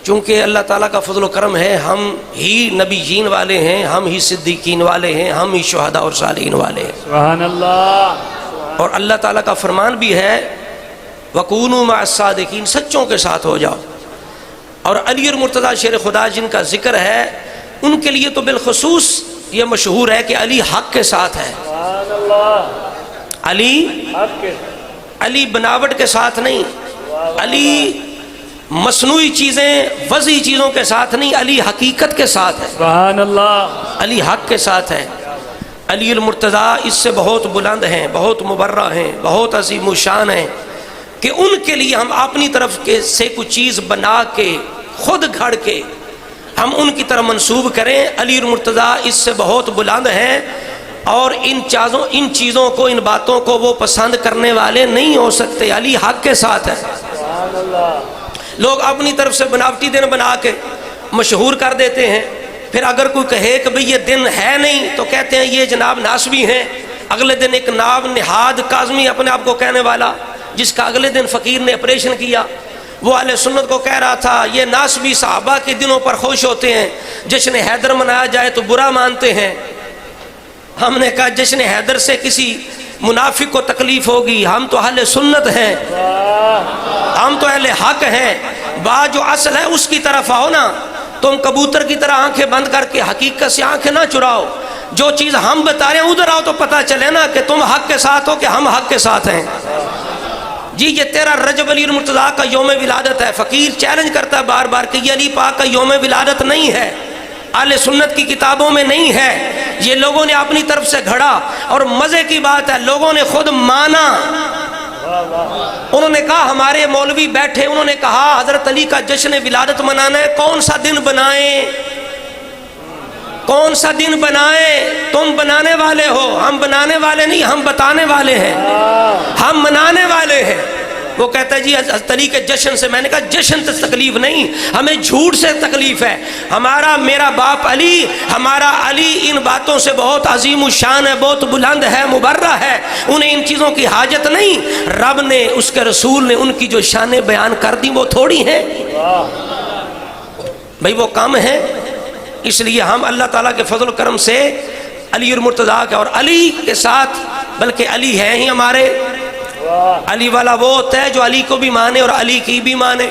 चूँकि अल्लाह ताला का फजल करम है, हम ही नबीयीन वाले हैं, हम ही सिद्दीकीन वाले हैं, हम ही शुहदा और सालिहीन वाले हैं। सुभान अल्लाह। और अल्लाह ताला का फरमान भी है वकूनू मअस्सादिकीन, सच्चों के साथ हो जाओ। और अली और मुर्तज़ा शेर खुदा जिनका जिक्र है, उनके लिए तो बिलखुसूस ये मशहूर है कि अली हक के साथ है। अली बनावट के साथ नहीं, अली मसनूई चीज़ें वज़ी चीज़ों के साथ नहीं, अली हकीकत के साथ है। सुभान अल्लाह। अली हक के साथ है। अली अल मुर्तज़ा इससे बहुत बुलंद हैं, बहुत मुबर्रा हैं, बहुत अज़ीम शान हैं कि उनके लिए हम अपनी तरफ के से कुछ चीज़ बना के खुद घड़ के हम उनकी तरफ मंसूब करें। अली अल मुर्तज़ा इससे बहुत बुलंद हैं और इन चीज़ों को, इन बातों को वो पसंद करने वाले नहीं हो सकते। अली हक के साथ है। लोग अपनी तरफ से बनावटी दिन बना के मशहूर कर देते हैं, फिर अगर कोई कहे कि भाई ये दिन है नहीं तो कहते हैं ये जनाब नासबी हैं। अगले दिन एक नाब निहाद काज़मी अपने आप को कहने वाला, जिसका अगले दिन फ़कीर ने ऑपरेशन किया, वो अहले सुन्नत को कह रहा था ये नासबी सहाबा के दिनों पर खुश होते हैं, जश्न हैदर मनाया जाए तो बुरा मानते हैं। हमने कहा जश्न हैदर से किसी मुनाफिक को तकलीफ होगी, हम तो अहले सुन्नत हैं, हम तो अहले हक हैं। बात जो असल है उसकी तरफ आओ ना। तुम कबूतर की तरह आंखें बंद करके हकीकत से आंखें ना चुराओ। जो चीज़ हम बता रहे हैं उधर आओ तो पता चले ना कि तुम हक के साथ हो कि हम हक के साथ हैं। जी ये 13 रजब अली मुर्तज़ा का यौम विलादत है। फ़कीर चैलेंज करता है बार बार कि ये अली पाक का यौम विलादत नहीं है, अहले सुन्नत की किताबों में नहीं है, ये लोगों ने अपनी तरफ से घड़ा। और मज़े की बात है लोगों ने खुद माना। उन्होंने कहा, हमारे मौलवी बैठे, उन्होंने कहा हज़रत अली का जश्न विलादत मनाना है, कौन सा दिन बनाएं, कौन सा दिन बनाएं? तुम बनाने वाले हो, हम बनाने वाले नहीं, हम बताने वाले हैं, हम मनाने वाले हैं। वो कहता है जी हज़रत अली के जश्न से। मैंने कहा जश्न से तकलीफ नहीं, हमें झूठ से तकलीफ है। हमारा मेरा बाप अली, हमारा अली इन बातों से बहुत अजीम शान है, बहुत बुलंद है, मुबर्रा है, उन्हें इन चीज़ों की हाजत नहीं। रब ने, उसके रसूल ने उनकी जो शानें बयान कर दी वो थोड़ी हैं भाई, वो कम है। इसलिए हम अल्लाह ताला के फजल करम से अली और मुर्तज़ा के, और अली के साथ बल्कि अली हैं ही हमारे। अली वाला वो होता है जो अली को भी माने और अली की भी माने।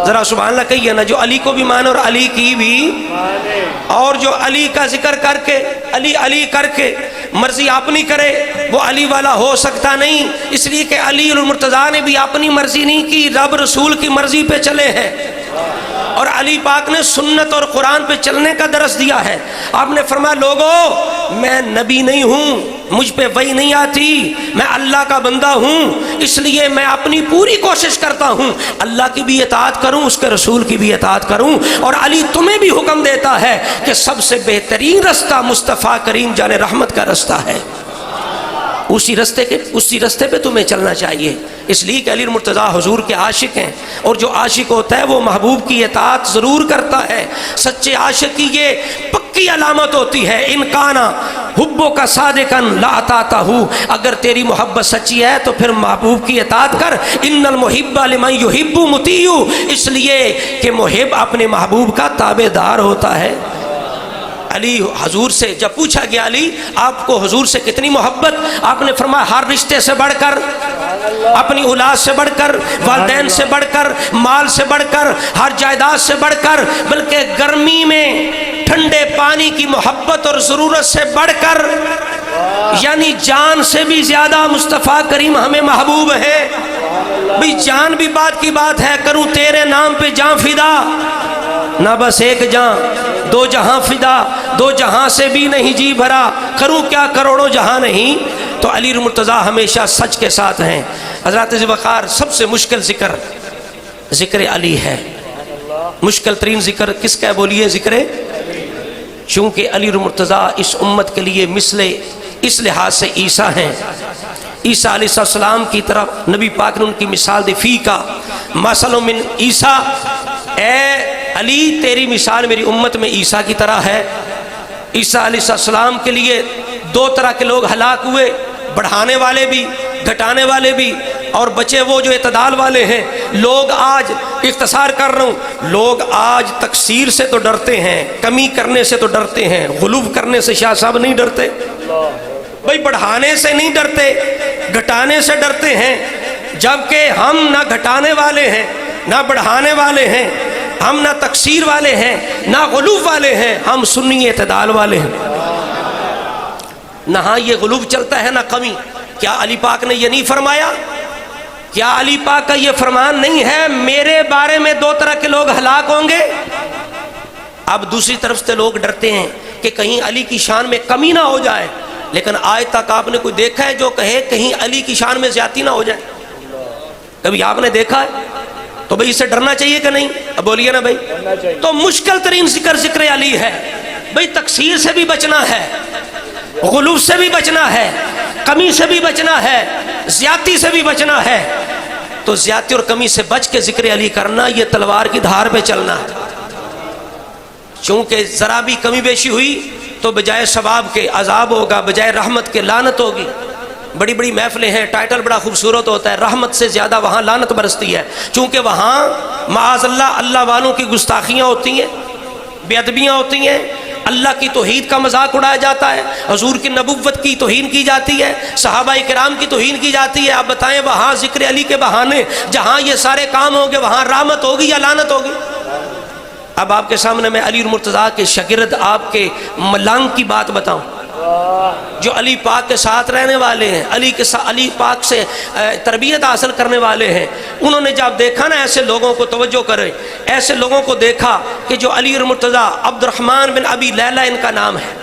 जरा सुभान अल्लाह कहिए ना, जो अली को भी माने और अली की भी माने। और जो अली का जिक्र करके अली अली करके मर्जी अपनी करे वो अली वाला हो सकता नहीं। इसलिए कि अली और मुर्तज़ा ने भी अपनी मर्जी नहीं की, रब रसूल की मर्जी पे चले हैं। और अली पाक ने सुन्नत और कुरान पे चलने का दरस दिया है। आपने फरमाया लोगो मैं नबी नहीं हूँ, मुझ पे वही नहीं आती, मैं अल्लाह का बंदा हूँ, इसलिए मैं अपनी पूरी कोशिश करता हूँ अल्लाह की भी इताअत करूँ, उसके रसूल की भी इताअत करूँ। और अली तुम्हें भी हुक्म देता है कि सबसे बेहतरीन रास्ता मुस्तफ़ा करीम जाने रहमत का रास्ता है, उसी रास्ते पे तुम्हें चलना चाहिए। इसलिए कि अली मुर्तज़ा हुजूर के आशिक हैं, और जो आशिक होता है वो महबूब की इताअत ज़रूर करता है। सच्चे आशिक की ये पक्की अलामत होती है, इनकाना हुब्बो का सादिकन ला अतातहू, अगर तेरी मोहब्बत सच्ची है तो फिर महबूब की इताअत कर। इन्नल मुहिब्बा लिमन युहिब्बु मुतीयु, इसलिए कि मुहिब अपने महबूब का ताबेदार होता है। अली हजूर से जब पूछा गया अली आपको हुजूर से कितनी मोहब्बत, आपने फरमाया हर रिश्ते से बढ़कर, अपनी औलाद से बढ़कर, वालिदैन से बढ़कर, माल से बढ़कर, हर जायदाद से बढ़कर, बल्कि गर्मी में ठंडे पानी की मोहब्बत और ज़रूरत से बढ़कर, यानी जान से भी ज़्यादा मुस्तफ़ा करीम हमें महबूब है। भाई जान भी बात की बात है, करूँ तेरे नाम पे जान फिदा, ना बस एक जान दो जहां फिदा, दो जहां से भी नहीं जी भरा, करूं क्या करोड़ों जहां नहीं। तो अली मुर्तज़ा हमेशा सच के साथ हैं। हज़रत ज़ुल्फ़िकार सबसे मुश्किल ज़िक्र अली है। मुश्किल तरीन ज़िक्र किसका है बोलिए? ज़िक्र, चूँकि अली मुर्तज़ा इस उम्मत के लिए मिसले इस लिहाज से ईसा हैं। ईसा अलैहिस्सलाम की तरफ नबी पाक ने उनकी मिसाल दी, फ़ी का मसलुम मिन ईसा, ए अली तेरी मिसाल मेरी उम्मत में ईसा की तरह है। ईसा अलैहिस्सलाम के लिए दो तरह के लोग हलाक हुए, बढ़ाने वाले भी घटाने वाले भी। और बचे वो जो इत्तेदाल वाले हैं। लोग आज, इख्तिसार कर रहा हूँ, लोग आज तकसीर से तो डरते हैं, कमी करने से तो डरते हैं, गुलूब करने से शाह साहब नहीं डरते भाई, बढ़ाने से नहीं डरते, घटाने से डरते हैं। जबकि हम ना घटाने वाले हैं ना बढ़ाने वाले हैं, हम ना तकसीर वाले हैं ना गुलूब वाले हैं, हम सुन्नी इत्तेदाल वाले हैं। ना हाँ ये गुलूब चलता है ना कमी। क्या अली पाक ने ये नहीं फरमाया? क्या अली पाक का ये फरमान नहीं है, मेरे बारे में दो तरह के लोग हलाक होंगे? अब दूसरी तरफ से लोग डरते हैं कि कहीं अली की शान में कमी ना हो जाए, लेकिन आज तक आपने कोई देखा है जो कहे कहीं अली की शान में ज्यादती ना हो जाए? कभी आपने देखा है? तो भाई इससे डरना चाहिए कि नहीं? अब बोलिए ना भाई। तो मुश्किल तरीन जिक्र अली है भाई। तकसीर से भी बचना है, गुलूब से भी बचना है, कमी से भी बचना है, ज्यादती से भी बचना है। तो ज्यादती और कमी से बच के जिक्र अली करना, ये तलवार की धार पे चलना है। क्योंकि जरा भी कमी बेशी हुई तो बजाय सवाब के अजाब होगा, बजाय रहमत के लानत होगी। बड़ी बड़ी महफिलें हैं, टाइटल बड़ा खूबसूरत होता है, रहमत से ज्यादा वहाँ लानत बरसती है। क्योंकि वहाँ माअज़ल्लाह अल्लाह वालों की गुस्ताखियाँ होती हैं, बेअदबियाँ होती हैं, अल्लाह की तौहीद का मजाक उड़ाया जाता है, हुजूर की नबुव्वत की तौहीन की जाती है, सहाबाए किराम की तौहीन की जाती है। आप बताएं वहाँ जिक्र अली के बहाने जहाँ ये सारे काम होंगे वहाँ रहमत होगी या लानत होगी? अब आपके सामने मैं अली मुर्तज़ा के शागिर्द, आपके मलांग की बात बताऊं, जो अली पाक के साथ रहने वाले हैं, अली पाक से तरबियत हासिल करने वाले हैं। उन्होंने जब देखा ना ऐसे लोगों को, तवज्जो करें, ऐसे लोगों को देखा कि जो अली मुर्तज़ा, अब्दुर्रहमान बिन अबी लैला इनका नाम है,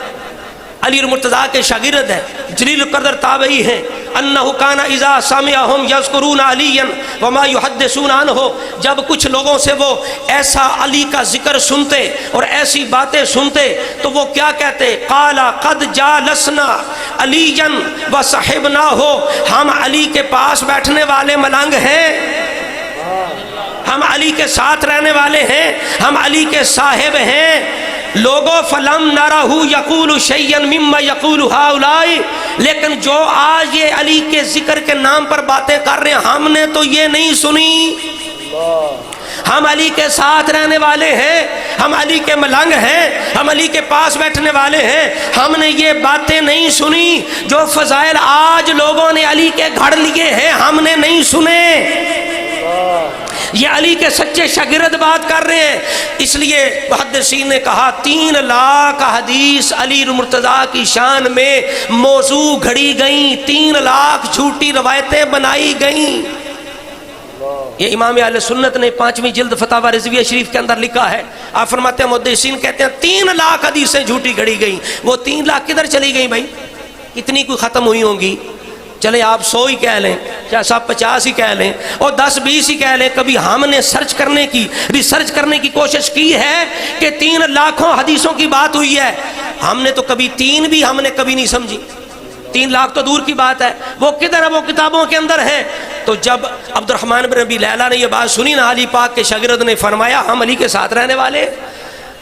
अली मुर्तज़ा के शागिर्द हैं, जलील कदर ताबई हैं। अन्नहु काना इज़ा समिअहुम यज़कुरून अलियन वमा युहद्दिसून अन्हु। जब कुछ लोगों से वो ऐसा अली का जिक्र सुनते और ऐसी बातें सुनते तो वो क्या कहते? काला कद जालसना अलियन व साहिबना हो। हम अली के पास बैठने वाले मलंग हैं, हम अली के साथ रहने वाले हैं, हम अली के साहिब हैं। लोगो फलम नरहु यकूलु शैयन मिम्मा यकूलु हाउलाई। लेकिन जो आज ये अली के जिक्र के नाम पर बातें कर रहे हैं, हमने तो ये नहीं सुनी। हम अली के साथ रहने वाले हैं, हम अली के मलंग हैं, हम अली के पास बैठने वाले हैं, हमने ये बातें नहीं सुनी। जो फजाइल आज लोगों ने अली के घड़ लिए हैं, हमने नहीं सुने। ये अली के सच्चे शागिर्द बात कर रहे हैं। इसलिए मुहद्दिसीन ने कहा 3 लाख हदीस अली मुर्तज़ा की शान में मौजू घड़ी गई, 3 लाख झूठी रवायतें बनाई गई। ये इमाम अहले सुन्नत ने 5वीं जिल्द फतावा रिज़विया शरीफ के अंदर लिखा है। आप फरमाते हैं, मुहद्दिसीन कहते हैं 3 लाख हदीसें झूठी घड़ी गई। वो 3 लाख किधर चली गई भाई? कितनी कोई ख़त्म हुई होंगी? चले आप 100 ही कह लें, चाहे सब 50 ही कह लें और 10-20 ही कह लें। कभी हमने रिसर्च करने की कोशिश की है कि 3 लाखों हदीसों की बात हुई है? हमने तो कभी 3 भी हमने कभी नहीं समझी। 3 लाख तो दूर की बात है, वो किधर है? वो किताबों के अंदर है। तो जब अब्दुर्रहमान बिन अबी लैला ने यह बात सुनी ना, अली पाक के शागिर्द ने फरमाया हम अली के साथ रहने वाले,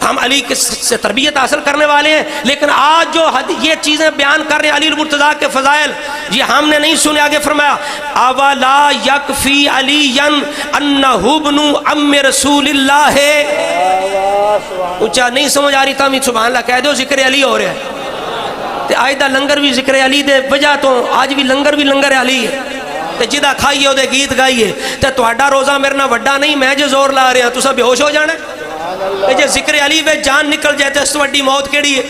हम अली से तरबियत हासिल करने वाले हैं। लेकिन आज जो ये चीज़ें बयान कर रहे हैं अली मुर्तज़ा के फ़ज़ाइल, ये हमने नहीं सुने। आगे फरमाया अवला यकफ़ी अलियन अन्नहु इब्नु अम्मी रसूलिल्लाह। ऊंचा नहीं समझ आ रही था, सुभान अल्लाह कह दो, जिक्र अली हो रहा है। तो आज दा लंगर भी जिक्र अली दे वजह तो आज भी लंगर अली है। तो जिदा खाइए वो गीत गाइए। तो तुहाडा रोज़ा मेरे नाल वड्डा नहीं, मैं जो जोर ला रहा तुसा बेहोश हो जाना। जे जिक्र अली में जान निकल जाए तो इस तो वड्डी मौत केड़ी है?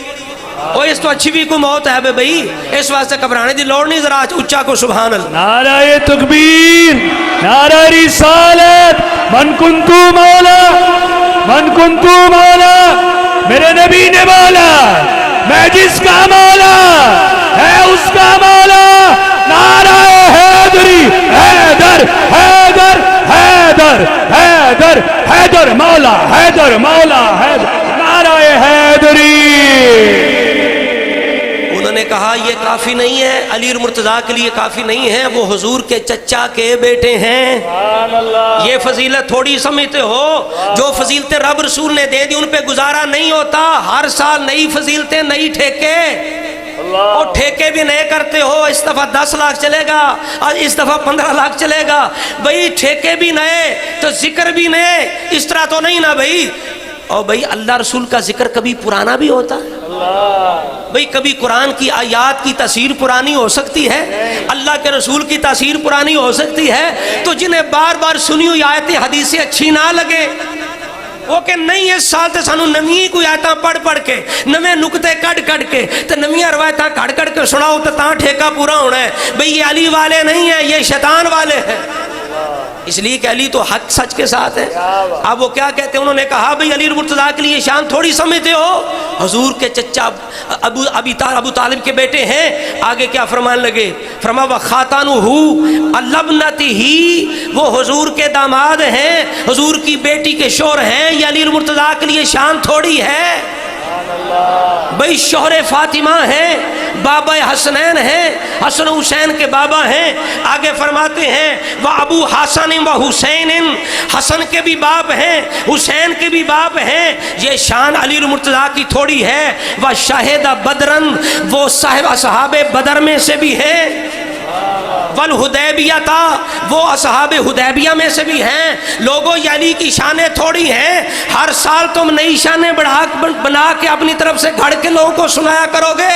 और इस तो अच्छी भी कोई मौत है भाई। इस वास्ते घबराने की लोड़ नहीं। जरा उच्चा को सुभान अल्लाह। नाराए तकबीर, नारा रिसालत, मन कुंतु मौला, मन कुंतु मौला। मेरे नबी ने बोला मैं जिसका मौला है उसका मौला। नाराए हैदरी, हैदर हैदर हैदर हैदर हैदर मौला, हैदर मौला, हैदर। नाराए हैदरी। उन्होंने कहा यह काफी नहीं है, अली मुर्तज़ा के लिए काफी नहीं है, वो हुजूर के चचा के बेटे हैं। ये फजीलत थोड़ी समझते हो? जो फजीलतें रब रसूल ने दे दी उन पे गुजारा नहीं होता। हर साल नई फजीलतें, नई ठेके। और ठेके भी नए करते हो, इस दफा 10 लाख चलेगा और इस दफा 15 लाख चलेगा। भाई ठेके भी नए तो जिक्र भी नए, इस तरह तो नहीं ना भाई। और भाई अल्लाह रसूल का जिक्र कभी पुराना भी होता है? भाई कभी कुरान की आयात की तासीर पुरानी हो सकती है, अल्लाह के रसूल की तासीर पुरानी हो सकती है? तो जिन्हें बार बार सुनी हुई आयतें हदीसें अच्छी ना लगे वो कि नहीं इस साल तो सानू नवी कोई आयतां पढ़ पढ़ के नवे नुकते कड़ कड़ के तो नवियां रवायतां कड़ कड़ के सुनाओ तो ठेका पूरा होना है। भाई ये अली वाले नहीं है, ये शैतान वाले हैं। इसलिए कि अली तो हक सच के साथ है। अब वो क्या कहते हैं, उन्होंने कहा भाई अली मुर्तज़ा के लिए शान थोड़ी समझते हो, हुजूर के चचा अबू तालिब के बेटे हैं। आगे क्या फरमान लगे, फरमा व खातानुहु अलबनती ही, वो हुजूर के दामाद हैं, हुजूर की बेटी के शोहर हैं। ये अली मुर्तज़ा के लिए शान थोड़ी है। भाई शोहरे फातिमा है, बाबा हसनैन है, हसन हुसैन के बाबा हैं। आगे फरमाते हैं वह अबू हसन व हुसैन, हसन के भी बाप हैं, हुसैन के भी बाप हैं। ये शान अली मुर्तज़ा की थोड़ी है। वह शाहिदा बदरन, वो साहिब असहाबे बदर में से भी है। वल हुदैबिया था, वो असहाबे हुदैबिया में से भी हैं। लोगों ये अली की शानें थोड़ी हैं, हर साल तुम नई शानें बना के अपनी तरफ से घड़ के लोगों को सुनाया करोगे।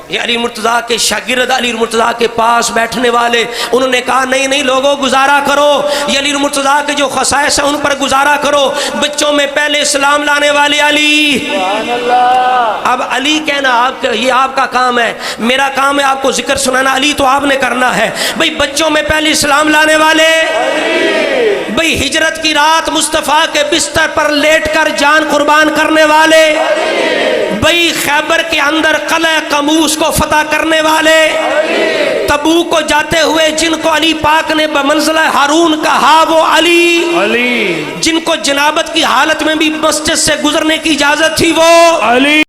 ये अली मुर्तज़ा के शागिर्द, अली मुर्तज़ा के पास बैठने वाले, उन्होंने कहा नहीं नहीं लोगों गुजारा करो, ये अली मुर्तज़ा के जो खसाइस हैं उन पर गुजारा करो। बच्चों में पहले इस्लाम लाने वाले अली। अब अली कहना आपका, ये आपका काम है, मेरा काम है आपको जिक्र सुनाना। अली तो आपने करना है। भाई बच्चों में पहले इस्लाम लाने वाले, भाई हिजरत की रात मुस्तफ़ा के बिस्तर पर लेटकर जान कुर्बान करने वाले, भाई खैबर के अंदर किला कमूस को फतह करने वाले, तबूक को जाते हुए जिनको अली पाक ने बमंज़िल हारून कहा वो अली, जिनको जनाबत की हालत में भी मस्जिद से गुजरने की इजाजत थी वो अली,